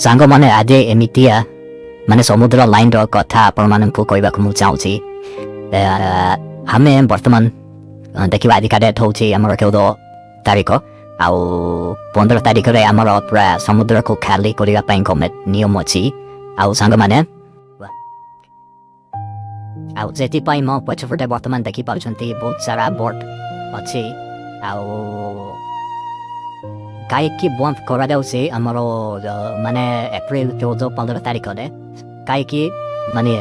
सांग माने आज एमितिया माने समुद्र लाइन कथा आपण मानकु कहबाक मु चाहूची हमें वर्तमान देखिबा आदि का डेट होची हमर 14 तारिख आउ 15 तारिख रे हमर पूरा समुद्र को खाली करिवा पई गवर्नमेंट नियम अछि आउ सांग माने आउ जेति पई म पछफटे वर्तमान देखि पाउछंती बहुत सारा बोट अछि आउ काईकी बंद करा जाउछे हमर माने अप्रैल 14-15 तारिख रे काईकी माने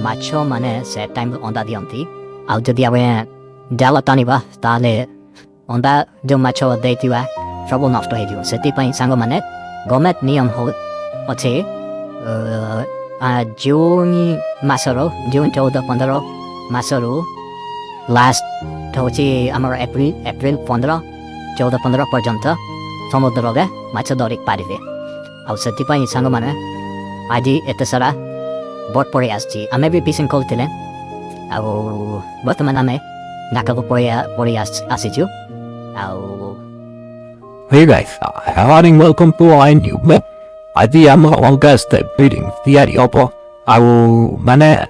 माछो माने से टाइम अंडा दियंती आउ जदि आवे डाला तानिबा ताले अंडा जो माछो देतिवा सब नष्ट हे दियो सेति पई सांग माने गवर्नमेंट नियम हो अछि जून मासरो जून 14-15 मासरो लास्ट होची हमर अप्रैल 15-14-15 पर्यंत समुद्र रे माछ धरि पारिबे आउ सेति पई सांग माने आज एते सारा बोट पड़े आछि आमे भी फिशिंग करथिले आउ वर्तमान आमे नाका को पड़े आसिछु आउ Hey guys, hello and welcome to our new map. I am August reading the Ariopo. I will manage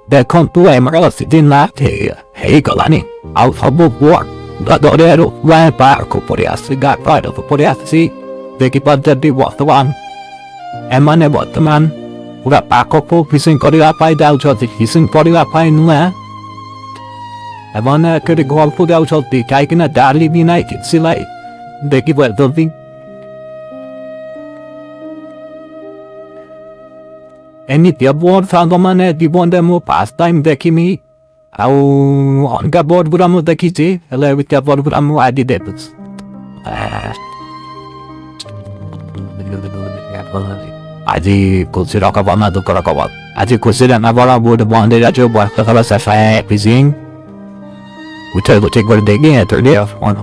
the contour emergencies in that hey Galani. Out of work. The Dorero ran back for the Asi got right of the Asi. They keep on the was the one. And money what the man who got back up for fishing Korea by down to the fishing Korea by Nua. I wanna could go up for the out of the taking a daily united. See like they give us something. Any the board found a man at the one demo pastime decking me. Au on ga board buramu देखिछि हेले वित्या board buramu आदि देबस आजि कुछ रकबमा दुख रकब आजि कुछ ना बडा board बन्दै जायो बस्ता खला सफाई फिजिङ उठे उठे गरे देगे एतले on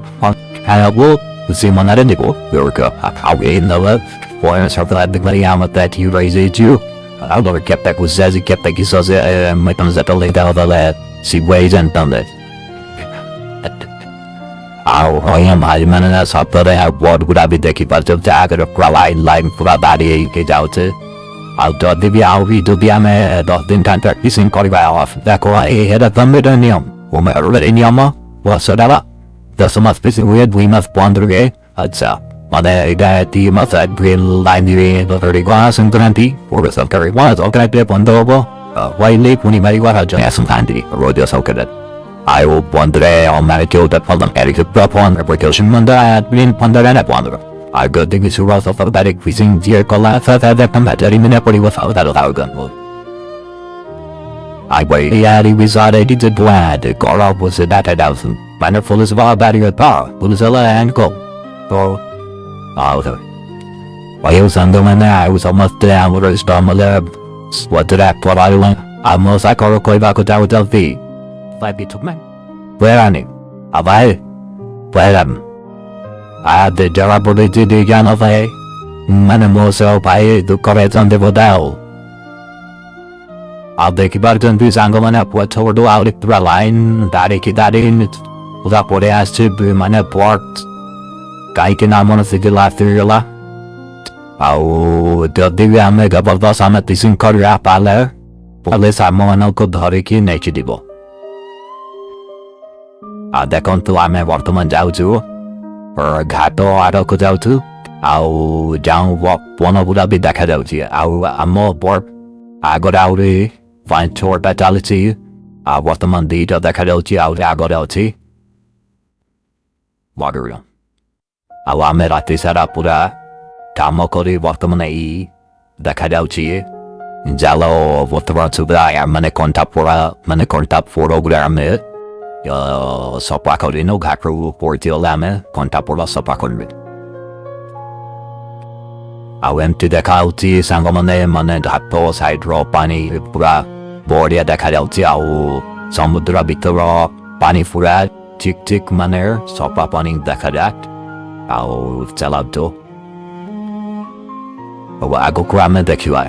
हाबो उसी मनारे निको yorka how in the love for something like the Mariama that you raised you I never kept back with Zazi kept back his my thumbs that lay down the lad see ways and done that. I am I man and that's up there. I would I be decking but of dagger of crawling line for a body get out. I'll do the be to be a man dot in time practicing calling off. That call I had a thumb with an yum. Woman already in yama was so that there's so much busy weird we must wander away. I'd say. Mother that the mother green line the very glass and granty or some carry was all kind of on double. Why leap when you may want to have some handy or road yourself at it. I will wonder on Marico that problem Eric prop on replication Munda had been ponder and wonder. I got the visual of alphabetic fishing dear collapse at that combat in Minneapolis without that without gun. I wait yeah he was out did it glad the car up was a data thousand. Wonderful is about battery power, Bulzilla and go. So why was under my I was almost down with a storm of what did I put I learned? I must I call a coy back with our Delphi. 5 bit of man. Where are you? Have I? Where am I? Had the durability the gun of a man so by the correct on the Vodel. I'll take about and this angle up what to do out the line that in it without what I asked to be my port. Kaikin I'm on a city life through la. The divya mega of the summit is in Korea Pala. Unless I'm on a good horiki nature dibo. দেখুন তো আমি বর্তমান যাওছু ঘাট আড়କୁ ଯାଉଛୁ ଆଉ ଯାଉ ବନ ପୁରା ବି ଦେଖା ଯାଉଛି ଆଉ ଆମ ଆଗରେ ଆହୁରି 5-6ଟା ଚାଲିଛି ଆଉ ବର୍ତ୍ତମାନ 2ଟା ଦେଖା ଯାଉଛି ଆହୁରି ଆଗରେ ଅଛି ମଗର ଆଉ ଆମେ ରାତି ସାରା ପୁରା କାମ କରି ବର୍ତ୍ତମାନ ଏଇ ଦେଖା ଯାଉଛି ଜାଲ ବର୍ତ୍ତମାନ ସୁବିଧା ମାନେ କଣ୍ଟା ପୋଡ଼ା ଆମେ sopa corino gakru portio lame contapola sopa corino. I went to the county sangomane mane dato hydro pani pura bordia da kalauti au samudra bitoro pani fura tik tik maner sopa pani da kadat au celabdo. Ago krame de kiwa.